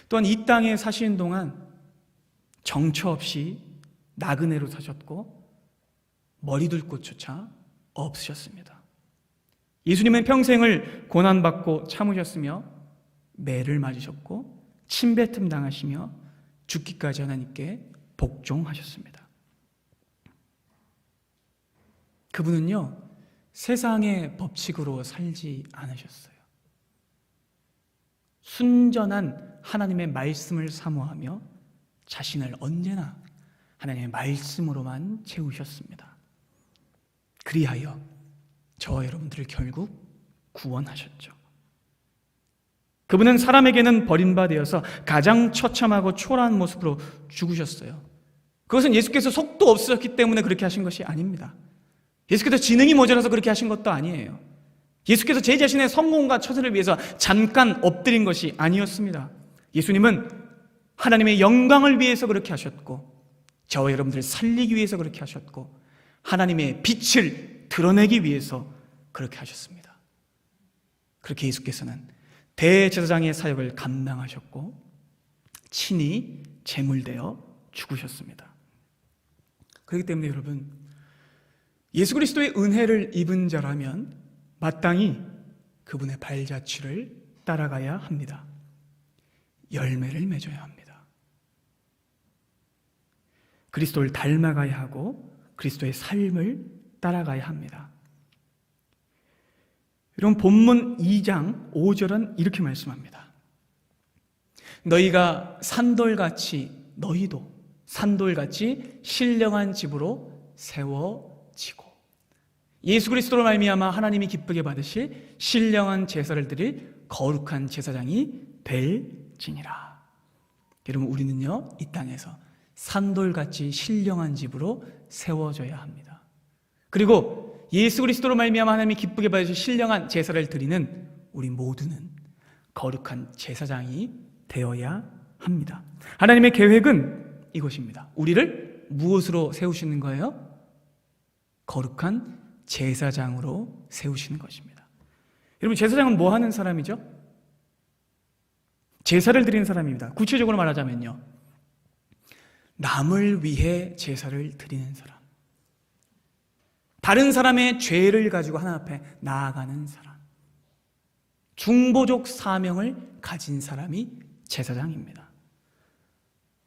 또한 이 땅에 사시는 동안 정처 없이 나그네로 사셨고 머리둘 곳조차 없으셨습니다. 예수님은 평생을 고난받고 참으셨으며 매를 맞으셨고 침뱉음 당하시며 죽기까지 하나님께 복종하셨습니다. 그분은요, 세상의 법칙으로 살지 않으셨어요. 순전한 하나님의 말씀을 사모하며 자신을 언제나 하나님의 말씀으로만 채우셨습니다. 그리하여 저와 여러분들을 결국 구원하셨죠. 그분은 사람에게는 버림받아서 가장 처참하고 초라한 모습으로 죽으셨어요. 그것은 예수께서 속도 없으셨기 때문에 그렇게 하신 것이 아닙니다. 예수께서 지능이 모자라서 그렇게 하신 것도 아니에요. 예수께서 제 자신의 성공과 처세를 위해서 잠깐 엎드린 것이 아니었습니다. 예수님은 하나님의 영광을 위해서 그렇게 하셨고 저와 여러분들을 살리기 위해서 그렇게 하셨고 하나님의 빛을 드러내기 위해서 그렇게 하셨습니다. 그렇게 예수께서는 대제사장의 사역을 감당하셨고 친히 제물되어 죽으셨습니다. 그렇기 때문에 여러분, 예수 그리스도의 은혜를 입은 자라면 마땅히 그분의 발자취를 따라가야 합니다. 열매를 맺어야 합니다. 그리스도를 닮아가야 하고 그리스도의 삶을 따라가야 합니다. 여러분, 본문 2장 5절은 이렇게 말씀합니다. 너희가 너희도 산돌같이 신령한 집으로 세워지고 예수 그리스도로 말미암아 하나님이 기쁘게 받으실 신령한 제사를 드릴 거룩한 제사장이 될지니라. 여러분, 우리는요, 이 땅에서 산돌같이 신령한 집으로 세워져야 합니다. 그리고 예수 그리스도로 말미암아 하나님이 기쁘게 받으실 신령한 제사를 드리는 우리 모두는 거룩한 제사장이 되어야 합니다. 하나님의 계획은 이것입니다. 우리를 무엇으로 세우시는 거예요? 거룩한 제사장으로 세우시는 것입니다. 여러분, 제사장은 뭐 하는 사람이죠? 제사를 드리는 사람입니다. 구체적으로 말하자면요, 남을 위해 제사를 드리는 사람, 다른 사람의 죄를 가지고 하나님 앞에 나아가는 사람, 중보적 사명을 가진 사람이 제사장입니다.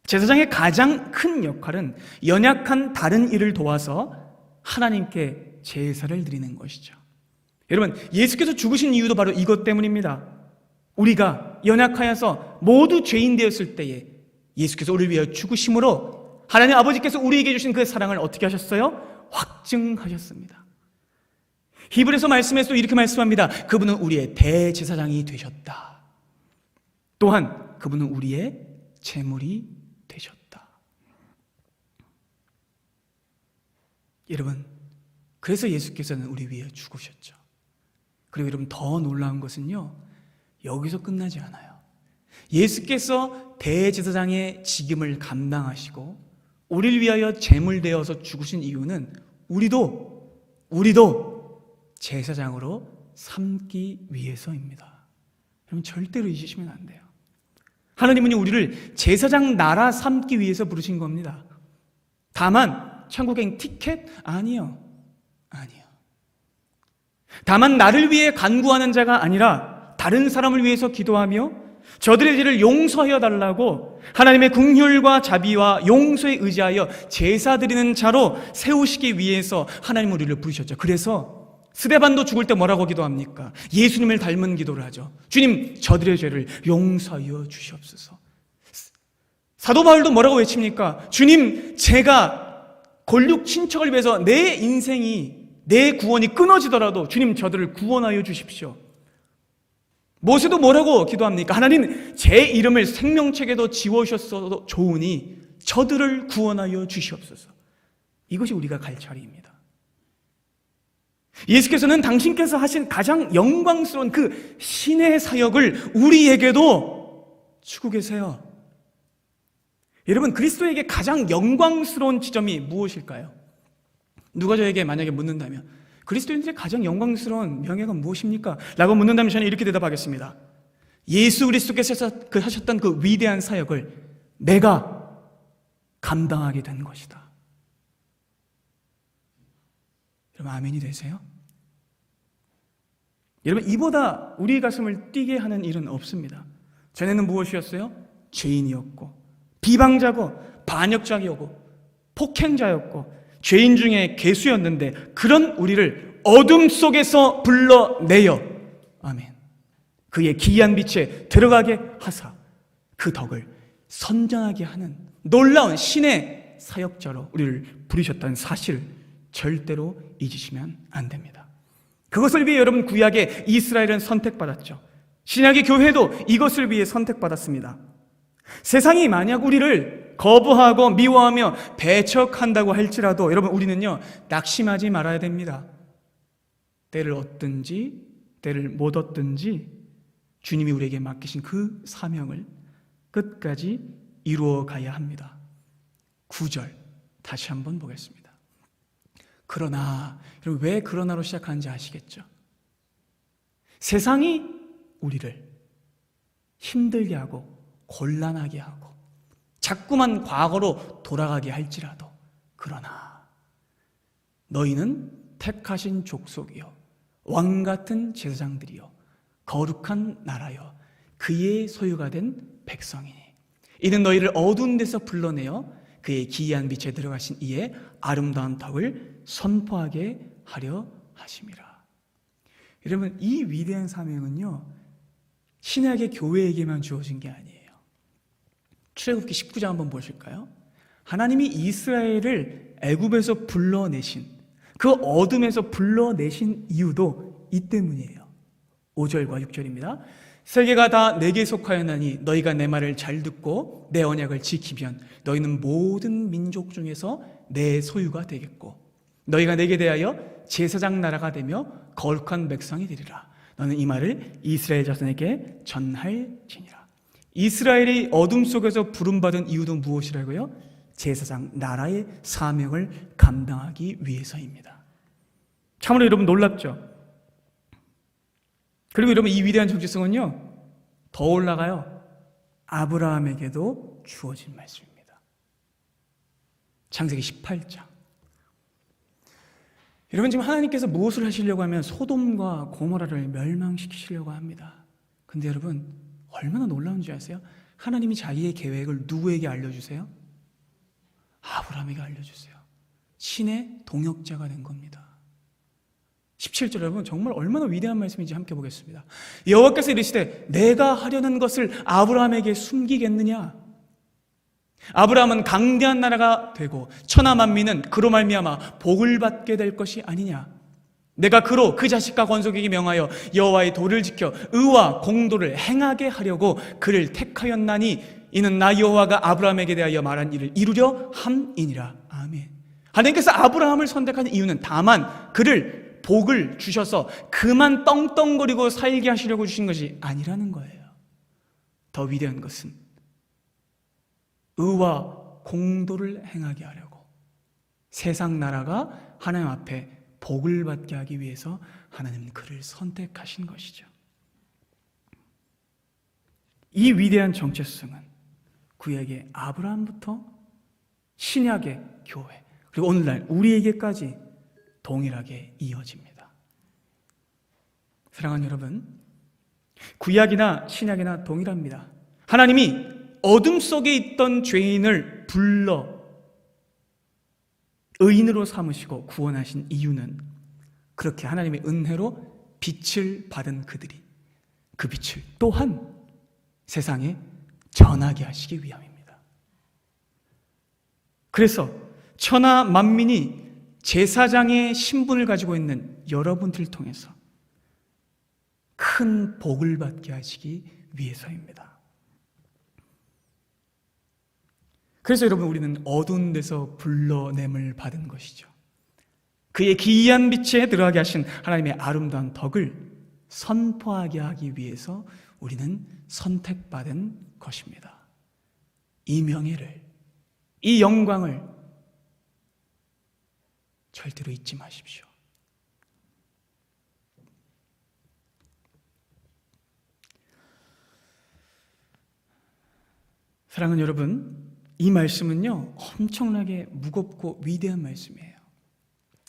제사장의 가장 큰 역할은 연약한 다른 이를 도와서 하나님께 제사를 드리는 것이죠. 여러분, 예수께서 죽으신 이유도 바로 이것 때문입니다. 우리가 연약하여서 모두 죄인 되었을 때에 예수께서 우리를 위하여 죽으심으로 하나님 아버지께서 우리에게 주신 그 사랑을 어떻게 하셨어요? 확증하셨습니다. 히브리서 말씀에서 이렇게 말씀합니다. 그분은 우리의 대제사장이 되셨다. 또한 그분은 우리의 제물이 되셨다. 여러분, 그래서 예수께서는 우리 위해 죽으셨죠. 그리고 여러분, 더 놀라운 것은요, 여기서 끝나지 않아요. 예수께서 대제사장의 직임을 감당하시고 우리를 위하여 제물되어서 죽으신 이유는 우리도 제사장으로 삼기 위해서입니다. 여러분, 절대로 잊으시면 안 돼요. 하나님은 우리를 제사장 나라 삼기 위해서 부르신 겁니다. 다만 천국행 티켓? 아니요. 다만 나를 위해 간구하는 자가 아니라 다른 사람을 위해서 기도하며 저들의 죄를 용서하여 달라고 하나님의 긍휼과 자비와 용서에 의지하여 제사 드리는 자로 세우시기 위해서 하나님은 우리를 부르셨죠. 그래서 스데반도 죽을 때 뭐라고 기도합니까? 예수님을 닮은 기도를 하죠. 주님, 저들의 죄를 용서하여 주시옵소서. 사도 바울도 뭐라고 외칩니까? 주님, 제가 골육 친척을 위해서 내 인생이, 내 구원이 끊어지더라도 주님, 저들을 구원하여 주십시오. 모세도 뭐라고 기도합니까? 하나님, 제 이름을 생명책에도 지워주셨어도 좋으니 저들을 구원하여 주시옵소서. 이것이 우리가 갈 자리입니다. 예수께서는 당신께서 하신 가장 영광스러운 그 신의 사역을 우리에게도 주고 계세요. 여러분, 그리스도에게 가장 영광스러운 지점이 무엇일까요? 누가 저에게 만약에 묻는다면 그리스도인들의 가장 영광스러운 명예가 무엇입니까? 라고 묻는다면 저는 이렇게 대답하겠습니다. 예수 그리스도께서 하셨던 그 위대한 사역을 내가 감당하게 된 것이다. 여러분, 아멘이 되세요? 여러분, 이보다 우리 가슴을 뛰게 하는 일은 없습니다. 전에는 무엇이었어요? 죄인이었고 비방자고 반역자이었고 폭행자였고 죄인 중에 괴수였는데 그런 우리를 어둠 속에서 불러내어 아멘, 그의 기이한 빛에 들어가게 하사 그 덕을 선전하게 하는 놀라운 신의 사역자로 우리를 부르셨다는 사실을 절대로 잊으시면 안 됩니다. 그것을 위해 여러분, 구약의 이스라엘은 선택받았죠. 신약의 교회도 이것을 위해 선택받았습니다. 세상이 만약 우리를 거부하고 미워하며 배척한다고 할지라도 여러분, 우리는요, 낙심하지 말아야 됩니다. 때를 얻든지 때를 못 얻든지 주님이 우리에게 맡기신 그 사명을 끝까지 이루어 가야 합니다. 9절 다시 한번 보겠습니다. 그러나, 여러분, 왜 그러나로 시작하는지 아시겠죠? 세상이 우리를 힘들게 하고 곤란하게 하고 자꾸만 과거로 돌아가게 할지라도 그러나 너희는 택하신 족속이요 왕같은 제사장들이요 거룩한 나라요 그의 소유가 된 백성이니 이는 너희를 어두운 데서 불러내어 그의 기이한 빛에 들어가신 이의 아름다운 덕을 선포하게 하려 하심이라. 여러분, 이 위대한 사명은요, 신약의 교회에게만 주어진 게 아니에요. 출애굽기 19장 한번 보실까요? 하나님이 이스라엘을 애굽에서 불러내신, 그 어둠에서 불러내신 이유도 이 때문이에요. 5절과 6절입니다. 세계가 다 내게 속하였나니 너희가 내 말을 잘 듣고 내 언약을 지키면 너희는 모든 민족 중에서 내 소유가 되겠고 너희가 내게 대하여 제사장 나라가 되며 거룩한 백성이 되리라. 너는 이 말을 이스라엘 자손에게 전할지니라. 이스라엘이 어둠 속에서 부름받은 이유도 무엇이라고요? 제사장 나라의 사명을 감당하기 위해서입니다. 참으로 여러분 놀랍죠? 그리고 여러분, 이 위대한 정체성은요, 더 올라가요. 아브라함에게도 주어진 말씀입니다. 창세기 18장. 여러분, 지금 하나님께서 무엇을 하시려고 하면 소돔과 고모라를 멸망시키시려고 합니다. 근데 여러분, 얼마나 놀라운지 아세요? 하나님이 자기의 계획을 누구에게 알려주세요? 아브라함에게 알려주세요. 신의 동역자가 된 겁니다. 17절 여러분, 정말 얼마나 위대한 말씀인지 함께 보겠습니다. 여호와께서 이르시되 내가 하려는 것을 아브라함에게 숨기겠느냐? 아브라함은 강대한 나라가 되고 천하 만민은 그로 말미암아 복을 받게 될 것이 아니냐? 내가 그로 그 자식과 건속에게 명하여 여호와의 도를 지켜 의와 공도를 행하게 하려고 그를 택하였나니 이는 나 여호와가 아브라함에게 대하여 말한 일을 이루려 함이니라. 아멘. 하나님께서 아브라함을 선택한 이유는 다만 그를 복을 주셔서 그만 떵떵거리고 살게 하시려고 주신 것이 아니라는 거예요. 더 위대한 것은 의와 공도를 행하게 하려고 세상 나라가 하나님 앞에 복을 받게 하기 위해서 하나님은 그를 선택하신 것이죠. 이 위대한 정체성은 구약의 아브라함부터 신약의 교회 그리고 오늘날 우리에게까지 동일하게 이어집니다. 사랑하는 여러분, 구약이나 신약이나 동일합니다. 하나님이 어둠 속에 있던 죄인을 불러 의인으로 삼으시고 구원하신 이유는 그렇게 하나님의 은혜로 빛을 받은 그들이 그 빛을 또한 세상에 전하게 하시기 위함입니다. 그래서 천하 만민이 제사장의 신분을 가지고 있는 여러분들을 통해서 큰 복을 받게 하시기 위해서입니다. 그래서 여러분, 우리는 어두운 데서 불러냄을 받은 것이죠. 그의 기이한 빛에 들어가게 하신 하나님의 아름다운 덕을 선포하게 하기 위해서 우리는 선택받은 것입니다. 이 명예를, 이 영광을 절대로 잊지 마십시오. 사랑하는 여러분, 이 말씀은요 엄청나게 무겁고 위대한 말씀이에요.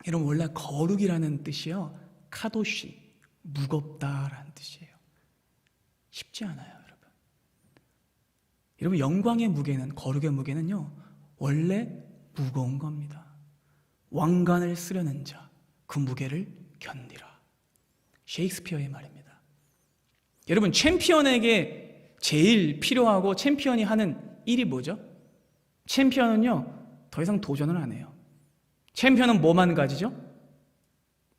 여러분, 원래 거룩이라는 뜻이요 카도시, 무겁다라는 뜻이에요. 쉽지 않아요, 여러분. 여러분, 영광의 무게는, 거룩의 무게는요 원래 무거운 겁니다. 왕관을 쓰려는 자, 그 무게를 견디라. 셰익스피어의 말입니다. 여러분, 챔피언에게 제일 필요하고 챔피언이 하는 일이 뭐죠? 챔피언은요 더 이상 도전을 안 해요. 챔피언은 뭐만 가지죠?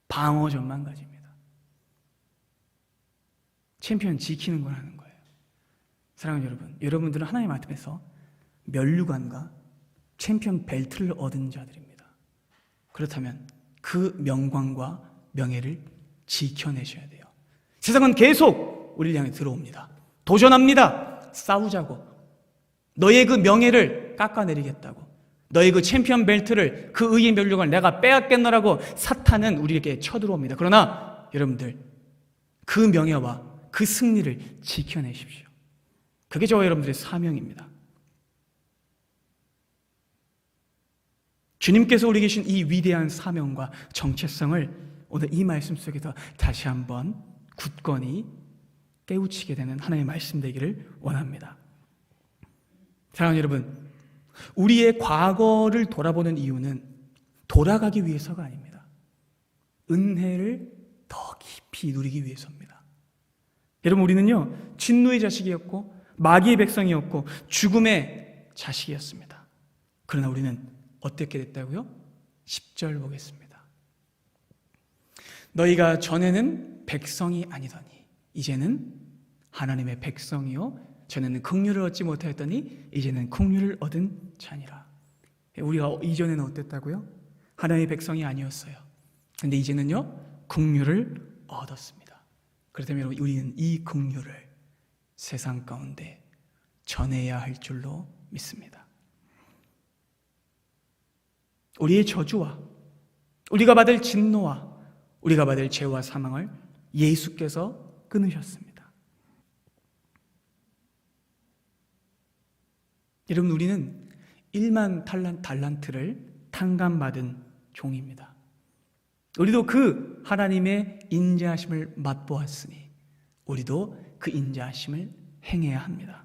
방어전만 가집니다. 챔피언은 지키는 걸 하는 거예요. 사랑하는 여러분, 여러분들은 하나님 앞에서 면류관과 챔피언 벨트를 얻은 자들입니다. 그렇다면 그 명광과 명예를 지켜내셔야 돼요. 세상은 계속 우리를 향해 들어옵니다. 도전합니다. 싸우자고. 너의 그 명예를 깎아내리겠다고. 너의 그 챔피언 벨트를, 그 의의 면류관을 내가 빼앗겠노라고 사탄은 우리에게 쳐들어옵니다. 그러나 여러분들, 그 명예와 그 승리를 지켜내십시오. 그게 저와 여러분들의 사명입니다. 주님께서 우리 계신 이 위대한 사명과 정체성을 오늘 이 말씀 속에서 다시 한번 굳건히 깨우치게 되는 하나님의 말씀 되기를 원합니다. 사랑하는 여러분, 우리의 과거를 돌아보는 이유는 돌아가기 위해서가 아닙니다. 은혜를 더 깊이 누리기 위해서입니다. 여러분, 우리는요 진노의 자식이었고 마귀의 백성이었고 죽음의 자식이었습니다. 그러나 우리는 어떻게 됐다고요? 10절 보겠습니다. 너희가 전에는 백성이 아니더니 이제는 하나님의 백성이요 전에는 긍휼을 얻지 못하였더니 이제는 긍휼을 얻은 자니라. 우리가 이전에는 어땠다고요? 하나님의 백성이 아니었어요. 그런데 이제는요 긍휼을 얻었습니다. 그렇다면 여러분, 우리는 이 긍휼을 세상 가운데 전해야 할 줄로 믿습니다. 우리의 저주와 우리가 받을 진노와 우리가 받을 죄와 사망을 예수께서 끊으셨습니다. 여러분, 우리는 1만 달란트를 탕감받은 종입니다. 우리도 그 하나님의 인자하심을 맛보았으니 우리도 그 인자하심을 행해야 합니다.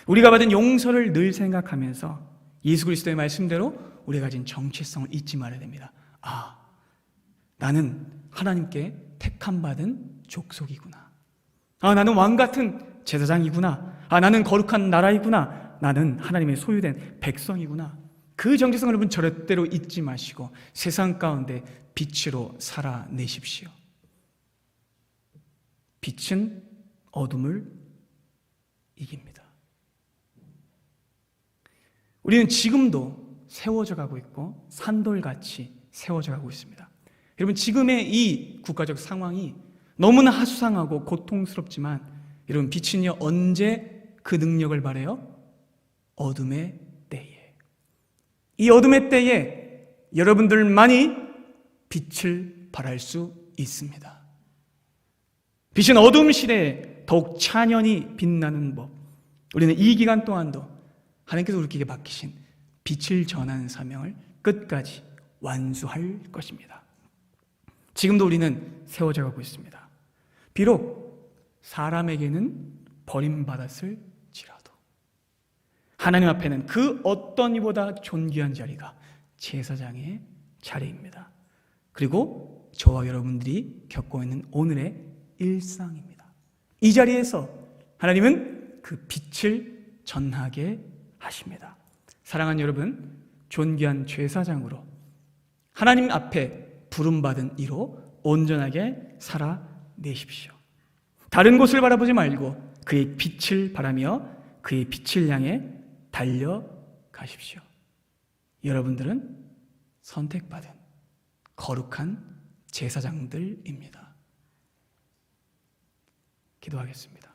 우리가 받은 용서를 늘 생각하면서 예수 그리스도의 말씀대로 우리가 가진 정체성을 잊지 말아야 됩니다. 아, 나는 하나님께 택함받은 족속이구나. 아, 나는 왕같은 제사장이구나. 아, 나는 거룩한 나라이구나. 나는 하나님의 소유된 백성이구나. 그 정체성을 여러분 절대로 잊지 마시고 세상 가운데 빛으로 살아내십시오. 빛은 어둠을 이깁니다. 우리는 지금도 세워져 가고 있고 산돌같이 세워져 가고 있습니다. 여러분, 지금의 이 국가적 상황이 너무나 하수상하고 고통스럽지만 여러분, 빛은요 언제 그 능력을 발해요? 어둠의 때에. 이 어둠의 때에 여러분들만이 빛을 발할 수 있습니다. 빛은 어둠 시대에 더욱 찬연히 빛나는 법. 우리는 이 기간 동안도 하나님께서 우리에게 맡기신 빛을 전하는 사명을 끝까지 완수할 것입니다. 지금도 우리는 세워져 가고 있습니다. 비록 사람에게는 버림받았을지라도 하나님 앞에는 그 어떤 이보다 존귀한 자리가 제사장의 자리입니다. 그리고 저와 여러분들이 겪고 있는 오늘의 일상입니다. 이 자리에서 하나님은 그 빛을 전하게 하십니다. 사랑하는 여러분, 존귀한 제사장으로 하나님 앞에 부름받은 이로 온전하게 살아내십시오. 다른 곳을 바라보지 말고 그의 빛을 바라며 그의 빛을 향해 달려가십시오. 여러분들은 선택받은 거룩한 제사장들입니다. 기도하겠습니다.